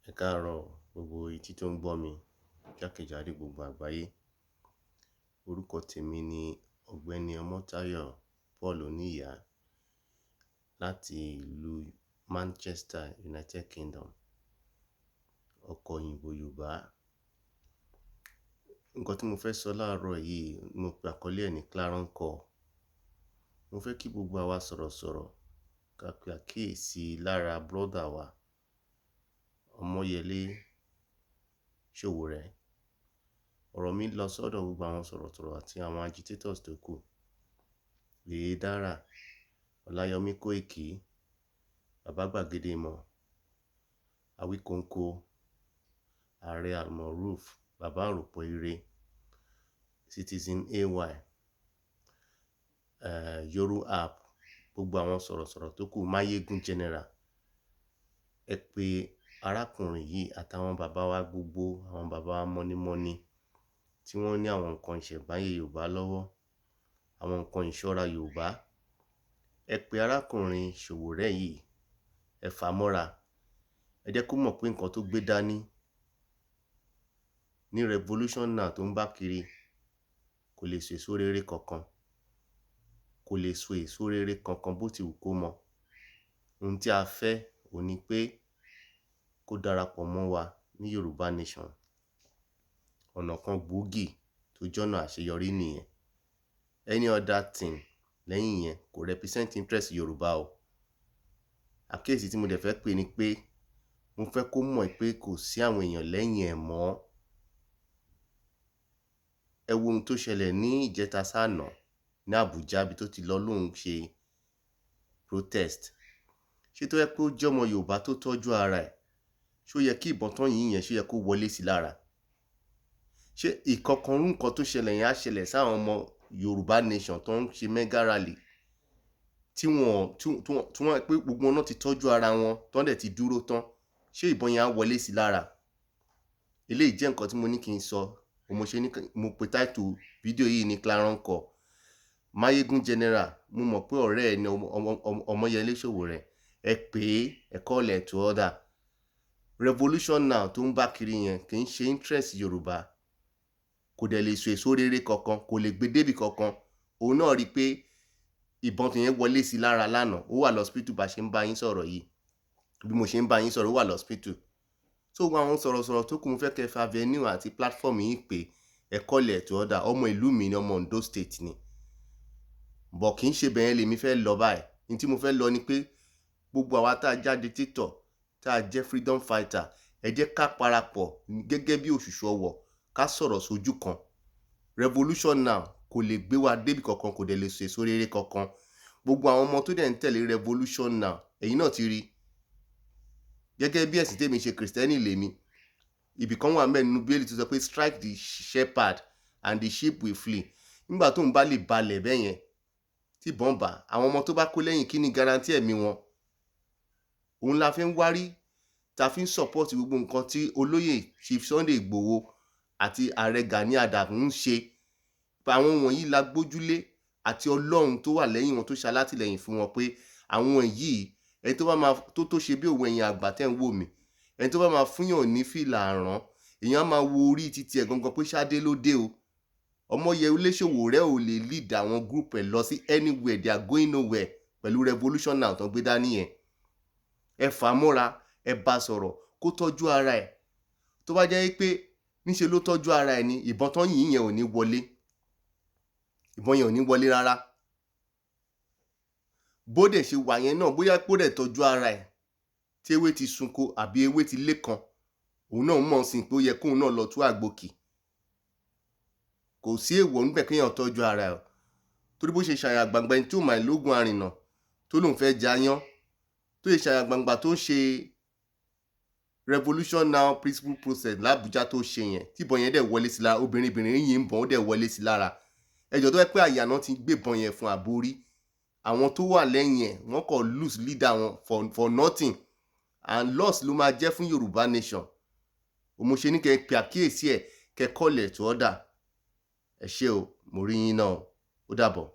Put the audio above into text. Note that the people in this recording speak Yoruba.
Ẹ káàárọ̀ gbogbo etí tó ń gbọ́ mi jákèjádò gbogbo àgbáyé. Orúkọ tèmi ni Ọ̀gbẹ́ni Ọmọ́táyọ̀ Paul Oníyà láti ìlú Manchester, United Kingdom. Ọkọ̀ òyìnbó Yorùbá. Nǹkan tí mo fẹ́ sọ láàárọ̀ yìí, mo pe àkọlé ẹ̀ ní Clarion Call. Mo fẹ́ kí gbogbo wa sọ̀rọ̀sọ̀rọ̀ ká pe àkíyèsí lára brother wa Ọmọ́yẹlé Sowore. Ọ̀rọ̀ mi lọ sọ́dọ̀ gbogbo àwọn sọ̀rọ̀sọ̀rọ̀ àti àwọn agitators tó kù. Yèyé Dára, Ọláyọmí Kóìkí, Bàbá Gbàgede Ìmọ̀, Awíkonko, Ààrẹ Almoroof, Bàbá Àròpọ̀ Ire, Citizen AY, Yoru App, gbogbo àwọn sọ̀rọ̀sọ̀rọ̀ tó kù, Máyégún General. Ẹ pé arákùnrin yìí àtàwọn bàbá wa gbogbo, àwọn bàbá wa mọ́nímọ́ní tí wọ́n ní àwọn nǹkan ìṣẹ̀ǹbáyé Yorùbá lọ́wọ́, àwọn nǹkan ìṣọ́ra Yorùbá. Ẹ pé arákùnrin Sowore yìí, ẹ fà á mọ́ra. Ẹ jẹ́ kó mọ̀ pé nǹkan tó gbé dání ní revolution náà tó ń bá kiri kò lè so èso rere kankan. Kò lè so èso rere kankan bó ti wù kó mọ. Ohun tí a fẹ́ òun ni pé kó darapọ̀ mọ́ wa ní Yorùbá Nation. Ọ̀nà kan gbòógì tó jọ́nà àṣeyọrí nìyẹn. Any other thing lẹ́yìn yẹn kò represent interest Yorùbá o. Àkíyèsí tí mo dẹ̀ fẹ́ pè ni pé mo fẹ́ kó mọ̀ pé kò sí àwọn èèyàn lẹ́yìn ẹ̀ mọ́. Ẹ wo ohun tó ṣẹlẹ̀ ní ìjẹta sáànà ní Abuja bí tó ti lọ lóhùn ṣe protest. Ṣé tó yẹ pé ó jẹ́ ọmọ Yorùbá tó tọ́jú ara ẹ̀, ṣó yẹ kí ìbọn tán yìí yẹn ṣó yẹ kó wọlé sí lára? Ṣé ìkọkànrú nǹkan tó ṣẹlẹ̀ yẹn á ṣẹlẹ̀ sáwọn ọmọ Yorùbá Nation tó ń ṣe mega rally tí wọ́n pé gbogbo wọn náà ti tọ́jú ara wọn tán dẹ̀ ti dúró tán? Ṣé ìbọn yẹn á wọlé sí lára? Eléyìí jẹ́ nǹkan tí mo ní kí n sọ. Mo pe title fídíò yìí ní Clarion Call. Máyégún General, mo mọ̀ pé ọ̀rẹ́ ẹ̀ ni Ọmọ́yẹlé Sowore. Ẹ pè é, ẹ call ẹ̀ to order. Revolution now tó ń bá kiri yẹn kì í ṣe interest Yorùbá. Kò dẹ̀ lè so èso rere kankan, kò lè gbé débì kankan. Òun náà rí pé ìbọn tó yẹn wọlé sí lára lánàá, ó wà lọ́spítù bá ṣe ń bá yín sọ̀rọ̀ yìí. Bí mo ṣe ń bá yín sọ̀rọ̀, ó wà lọ́spítù. So àwọn sọ̀rọ̀sọ̀rọ̀ tó kù, mo fẹ́ kẹ́ fa venue àti platform yìí pé ẹ call ẹ̀ to order. Ọmọ ìlú mi ni, ọmọ Ondo State ni. Bọ̀ kì í ṣe bẹ́ẹ̀ lèmi fẹ́ lọ báyìí. Ní tí mo fẹ́ lọ ni pé gbogbo àwa tá a jáde títọ̀, tá a jẹ́ freedom fighter, ẹ jẹ́ ká parapọ̀ gẹ́gẹ́ bí òṣùṣù ọwọ̀, ká sọ̀rọ̀ sójú kan. Revolution now kò lè gbé wa débì kankan, kò dẹ̀ lè so èso rere kankan. Gbogbo àwọn ọmọ tó dẹ̀ ń tẹ̀lé revolution now, ẹ̀yin náà ti rí. Gẹ́gẹ́ bí ẹ̀sìn tèmi ṣe Kristẹni lèmi. Ibì kan wà ńbẹ̀ nínú Bíbélì tó sọ pé strike the shepherd and the sheep will flee. Nígbà tó ń bá lè balẹ̀ bẹ́yẹn tí ìbọn bá, àwọn ọmọ tó bá kó lẹ́yìn, kí ni guarantee ẹ̀mí wọn? Òun la fi ń wárí, ta fi ń support gbogbo nǹkan tí olóyè Chief Sunday Igboho àti Ààrẹ Gani Adams ń ṣe. Àwọn wọ̀nyí la gbójúlé àti Ọlọ́run tó wà lẹ́yìn wọn tó ṣe alátìlẹ́yìn fún wọn pé àwọn yìí, ẹni tó bá máa tó ṣe bí òwe ẹ̀yin àgbà tẹ́ ń wò mí, ẹni tó bá máa fúnyàn ní fìlà àrán, èèyàn á máa wo orí títí ẹ̀ gangan pé ṣáde ló dé o. Ọmọ́yẹlé Sowore ò lè lead àwọn group ẹ̀ lọ sí anywhere, they are going nowhere pẹ̀lú revolution now tó gbé dání yẹn. Ẹ fà á mọ́ra, ẹ bá sọ̀rọ̀ kó tọ́jú ara ẹ̀. Tó bá jẹ́ pé níṣe ló tọ́jú ara ẹ̀ ni, ìbọn tán yìí yẹn ò ní wọlé. Ìbọn yẹn ò ní wọlé rárá. Bó dẹ̀ ṣe wà yẹn náà, bóyá pé ó dẹ̀ tọ́jú ara ẹ̀ tí ewé ti sunko àbí ewé ti lékan, òun náà mọ̀ sí pé ó yẹ kóun náà lọ tú àgbo kì. Kò sí èèwọ̀ níbẹ̀ kéèyàn tọ́jú ara ẹ̀. Torí bó ṣe ṣàyà gbangba ẹni tí ò mà lóògùn àrìnà tó lóun fẹ́ jayán, tó ṣe ṣàyà gbangba tó ń ṣe revolution now peaceful process l'Abuja tó ṣe yẹn, tí ìbọn yẹn dẹ̀ wọlé sí lára, obìnrin yìí ń bọ̀ ó dẹ̀ wọlé sí lára. Ẹjọ́ tó yẹ pé àyànà ti gbébọn yẹn fún àborí. Àwọn tó wà lẹ́yìn ẹ̀ wọ́n kàn lose leader wọn for nothing, and loss ló máa jẹ́ fún Yorùbá Nation. Mo ṣe ní kẹ́ pe àkíyèsí ẹ̀, kẹ́ call ẹ̀ to order. Ẹ ṣé o, mo rí yín náà. Ó dàbọ̀.